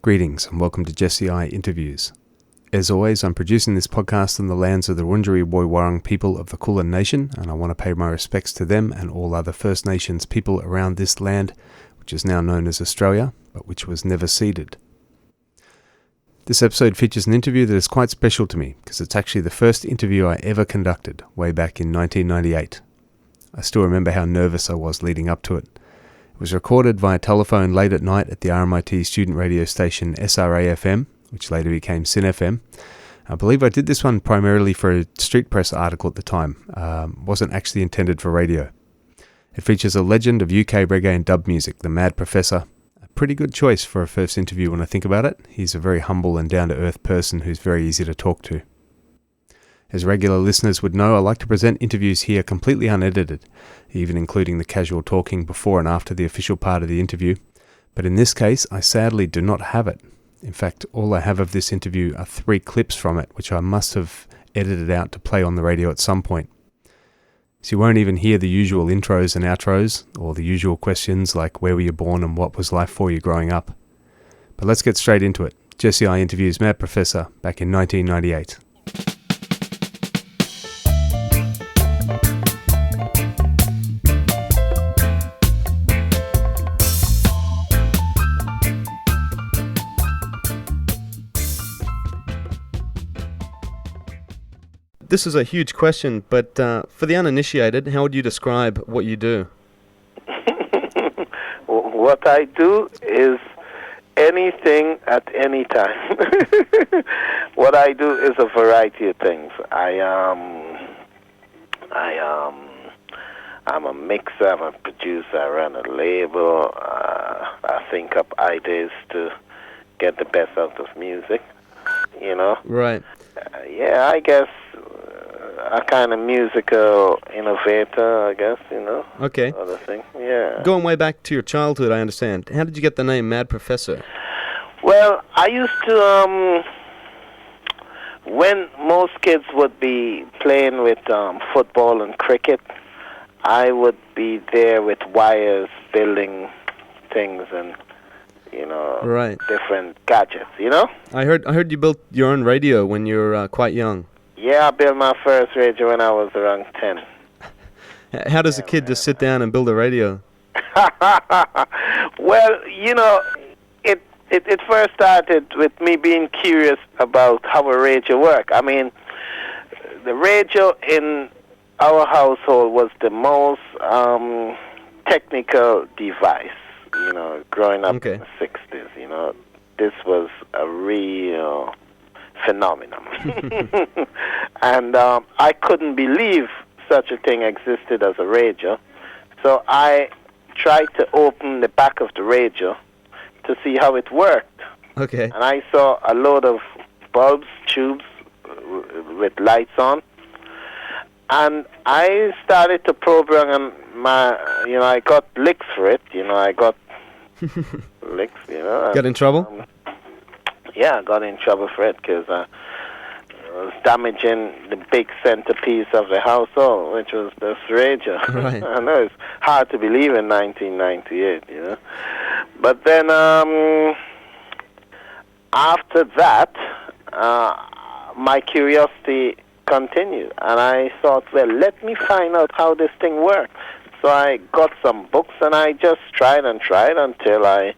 Greetings and welcome to Jesse I Interviews. As always, I'm producing this podcast on the lands of the Wurundjeri Woiwurrung people of the Kulin Nation, and I want to pay my respects to them and all other First Nations people around this land, which is now known as Australia, but which was never ceded. This episode features an interview that is quite special to me, because it's actually the first interview I ever conducted, way back in 1998. I still remember how nervous I was leading up to it. It was recorded via telephone late at night at the RMIT student radio station SRA-FM, which later became SYN-FM. I believe I did this one primarily for a street press article at the time. Wasn't actually intended for radio. It features a legend of UK reggae and dub music, the Mad Professor. A pretty good choice for a first interview when I think about it. He's a very humble and down-to-earth person who's very easy to talk to. As regular listeners would know, I like to present interviews here completely unedited, even including the casual talking before and after the official part of the interview. But in this case, I sadly do not have it. In fact, all I have of this interview are 3 clips from it, which I must have edited out to play on the radio at some point. So you won't even hear the usual intros and outros, or the usual questions like where were you born and what was life for you growing up. But let's get straight into it. Jesse I Interviews Mad Professor back in 1998. This is a huge question, but for the uninitiated, how would you describe what you do? What I do is anything at any time. What I do is a variety of things. I'm a mixer, I'm a producer, I run a label, I think up ideas to get the best out of music, you know? Right. Yeah, I guess a kind of musical innovator, I guess, you know. Okay. Sort of thing, yeah. Going way back to your childhood, I understand. How did you get the name Mad Professor? Well, I used to, when most kids would be playing with football and cricket, I would be there with wires building things and, you know, right. different gadgets, you know? I heard you built your own radio when you were quite young. Yeah, I built my first radio when I was around 10. How does a kid just sit down and build a radio? Well, you know, it first started with me being curious about how a radio worked. I mean, the radio in our household was the most technical device, you know, growing up in the 60s, you know. This was a real phenomenon. And I couldn't believe such a thing existed as a radio. So I tried to open the back of the radio to see how it worked. Okay. And I saw a load of bulbs, tubes with lights on. And I started to program I got licks for it. You know, I got licks, you know. Got in trouble? Yeah, I got in trouble for it because I was damaging the big centerpiece of the household, which was this radio. Right. I know it's hard to believe in 1998, you know. But then after that, my curiosity continued, and I thought, well, let me find out how this thing works. So I got some books, and I just tried until I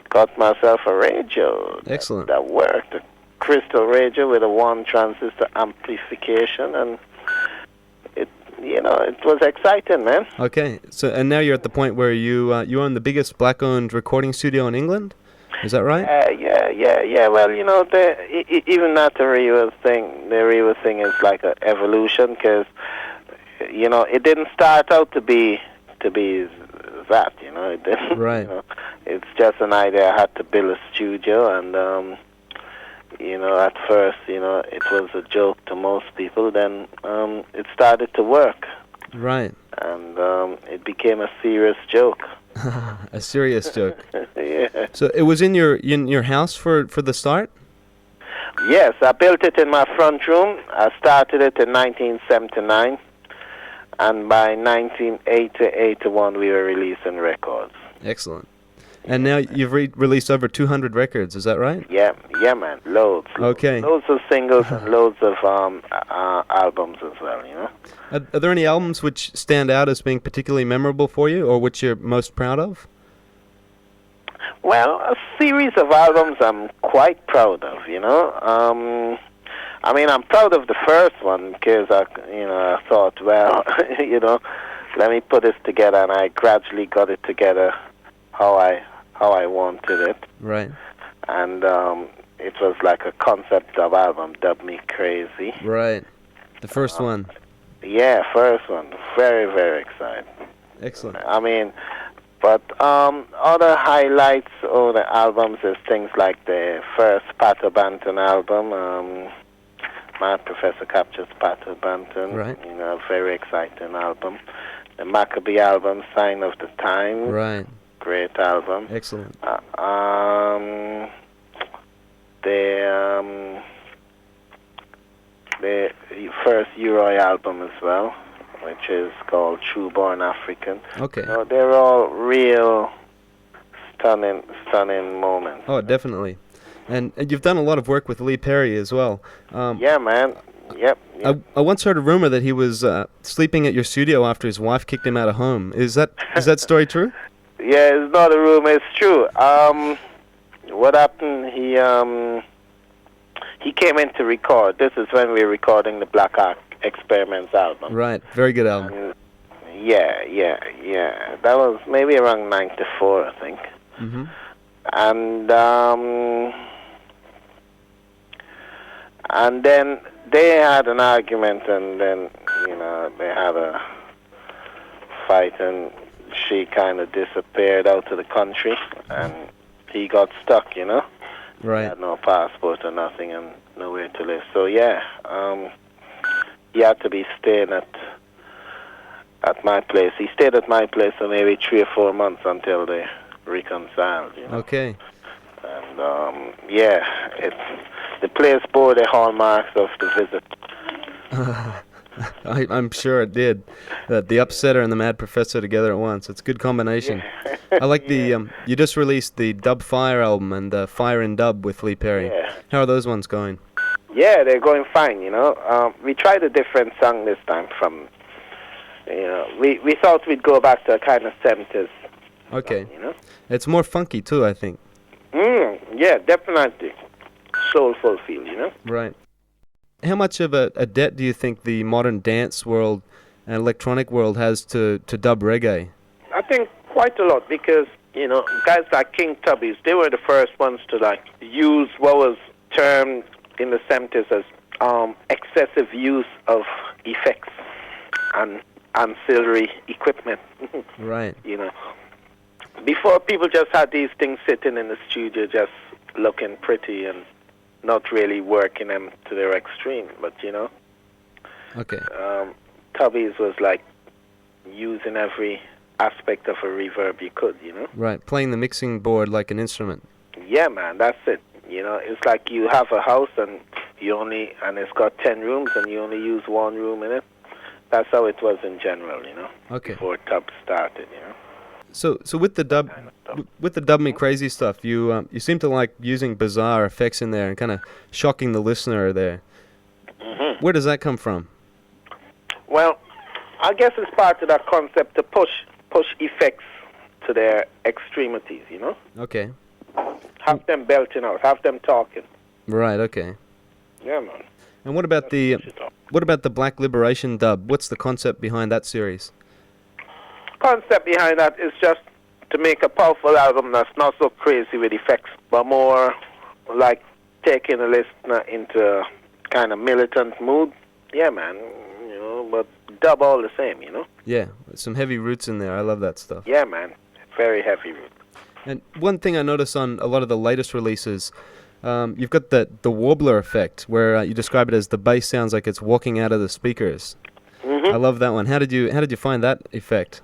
got myself a radio. Excellent. That worked. A crystal radio with a 1 transistor amplification, and it was exciting, man. Okay. So, and now you're at the point where you own the biggest black-owned recording studio in England? Is that right? Yeah. Well, you know, even not the Rewa thing. The Rewa thing is like an evolution, because, you know, it didn't start out to be that. You know, it didn't. Right. You know, it's just an idea. I had to build a studio, and At first, it was a joke to most people. Then it started to work. Right. And it became a serious joke. A serious joke. Yeah. So it was in your house for the start? Yes, I built it in my front room. I started it in 1979, and by 1980-81 we were releasing records. Excellent. And now you've released over 200 records, is that right? Yeah, man, loads. Okay. Loads of singles and loads of albums as well, Are there any albums which stand out as being particularly memorable for you, or which you're most proud of? Well, a series of albums I'm quite proud of, I'm proud of the first one because I thought, well, let me put this together, and I gradually got it together how I wanted it. Right. And it was like a concept of album, Dub Me Crazy. Right. The first one. Yeah, first one. Very, very exciting. Excellent. But other highlights of the albums is things like the first Pato Banton album, Mad Professor Captures Pato Banton. Right. Very exciting album. The Maccabee album, Sign of the Time. Right. Great album. Excellent. The first Uroy album as well, which is called True Born African. Okay. They're all real stunning moments. Oh, definitely. And you've done a lot of work with Lee Perry as well. Yeah, man. Yep. I once heard a rumor that he was sleeping at your studio after his wife kicked him out of home. Is that story true? Yeah, it's not a rumor. It's true. What happened? He came in to record. This is when we were recording the Black Ark Experiments album. Right. Very good album. Yeah. That was maybe around 94, I think. Mm-hmm. And then they had an argument, and then they had a fight, and she kind of disappeared out of the country, and he got stuck. Right. He had no passport or nothing, and nowhere to live. So yeah, he had to be staying at my place. He stayed at my place for maybe 3 or 4 months until they reconciled. Okay. And the place bore the hallmarks of the visit. I'm sure it did. The Upsetter and the Mad Professor together at once. It's a good combination. Yeah. I like the you just released the Dub Fire album and the Fire in Dub with Lee Perry. Yeah. How are those ones going? Yeah, they're going fine. We tried a different song this time. From we thought we'd go back to a kind of 70s. Okay. Song, It's more funky too, I think. Yeah, definitely. Soulful feel, Right. How much of a debt do you think the modern dance world and electronic world has to dub reggae? I think quite a lot, because guys like King Tubby's, they were the first ones to use what was termed in the 70s as excessive use of effects and ancillary equipment. Right. Before, people just had these things sitting in the studio just looking pretty and not really working them to their extreme, but Okay. Tubby's was like using every aspect of a reverb you could, Right, playing the mixing board like an instrument. Yeah, man, that's it. It's like you have a house and it's got 10 rooms and you only use one room in it. That's how it was in general, Okay. before Tub started, So with the Dub Me Crazy stuff, you seem to like using bizarre effects in there and kind of shocking the listener there. Mm-hmm. Where does that come from? Well, I guess it's part of that concept to push effects to their extremities, Okay. Have them belting out, have them talking. Right. Okay. Yeah, man. And what about the Black Liberation dub? What's the concept behind that series? Concept behind that is just to make a powerful album that's not so crazy with effects, but more like taking a listener into a kind of militant mood. Yeah, man. But dub all the same, Yeah, some heavy roots in there. I love that stuff. Yeah, man. Very heavy roots. And one thing I notice on a lot of the latest releases, You've got the warbler effect, where you describe it as the bass sounds like it's walking out of the speakers. Mm-hmm. I love that one. How did you find that effect?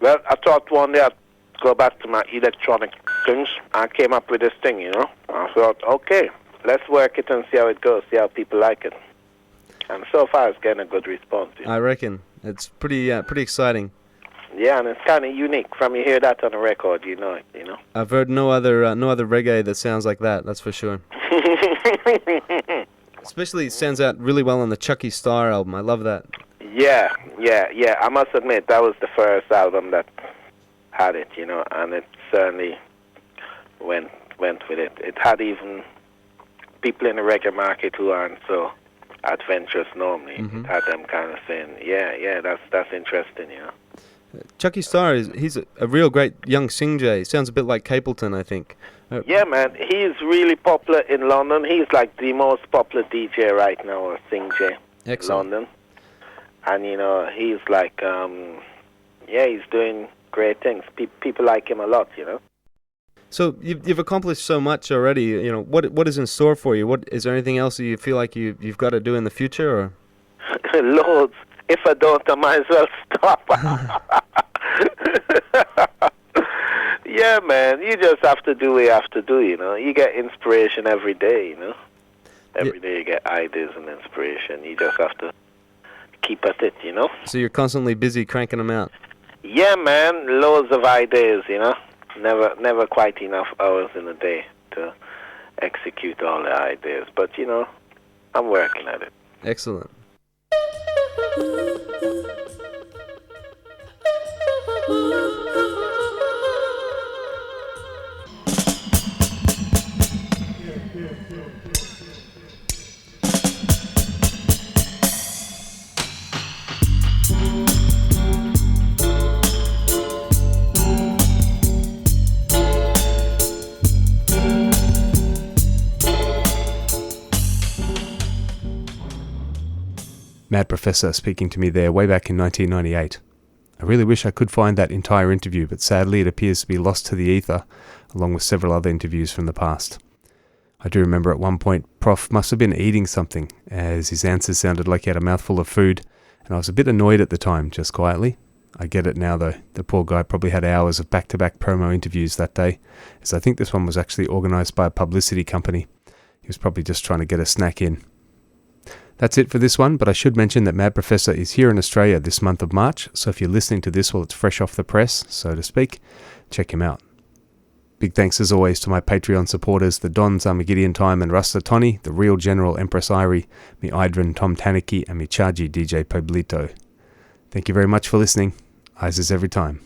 Well, I thought one day I'd go back to my electronic things. I came up with this thing, you know. I thought, okay, let's work it and see how it goes, see how people like it. And so far, it's getting a good response. You know? I reckon it's pretty exciting. Yeah, and it's kind of unique. From you hear that on a record, you know it. You know. I've heard no other reggae that sounds like that. That's for sure. Especially, it stands out really well on the Chucky Star album. I love that. Yeah. I must admit that was the first album that had it, you know, and it certainly went with it. It had even people in the reggae market who aren't so adventurous normally. Mm-hmm. It had them kind of saying, yeah, that's interesting, you know. Chucky Star he's a real great young sing-jay. He sounds a bit like Capleton, I think. Yeah, man, he's really popular in London. He's like the most popular DJ right now, or sing-jay in London. And, you know, he's like, he's doing great things. People like him a lot, you know. So you've accomplished so much already. You know, what is in store for you? What is there anything else that you feel like you've got to do in the future? Or loads. If I don't, I might as well stop. Yeah, man. You just have to do what you have to do, you know. You get inspiration every day, you know. Every day you get ideas and inspiration. You just have to keep at it, you know. So you're constantly busy cranking them out. Yeah, man. Loads of ideas, you know. Never quite enough hours in a day to execute all the ideas. But, you know, I'm working at it. Excellent. Mad Professor speaking to me there way back in 1998. I really wish I could find that entire interview, but sadly it appears to be lost to the ether, along with several other interviews from the past. I do remember at one point Prof must have been eating something, as his answers sounded like he had a mouthful of food, and I was a bit annoyed at the time, just quietly. I get it now though, the poor guy probably had hours of back-to-back promo interviews that day, as I think this one was actually organised by a publicity company. He was probably just trying to get a snack in. That's it for this one, but I should mention that Mad Professor is here in Australia this month of March, so if you're listening to this while it's fresh off the press, so to speak, check him out. Big thanks as always to my Patreon supporters, the Dons Armageddon Time and Rasta Tony, the Real General Empress Irie, me Idrin Tom Taniki, and me Chaji DJ Pablito. Thank you very much for listening. Eyes every time.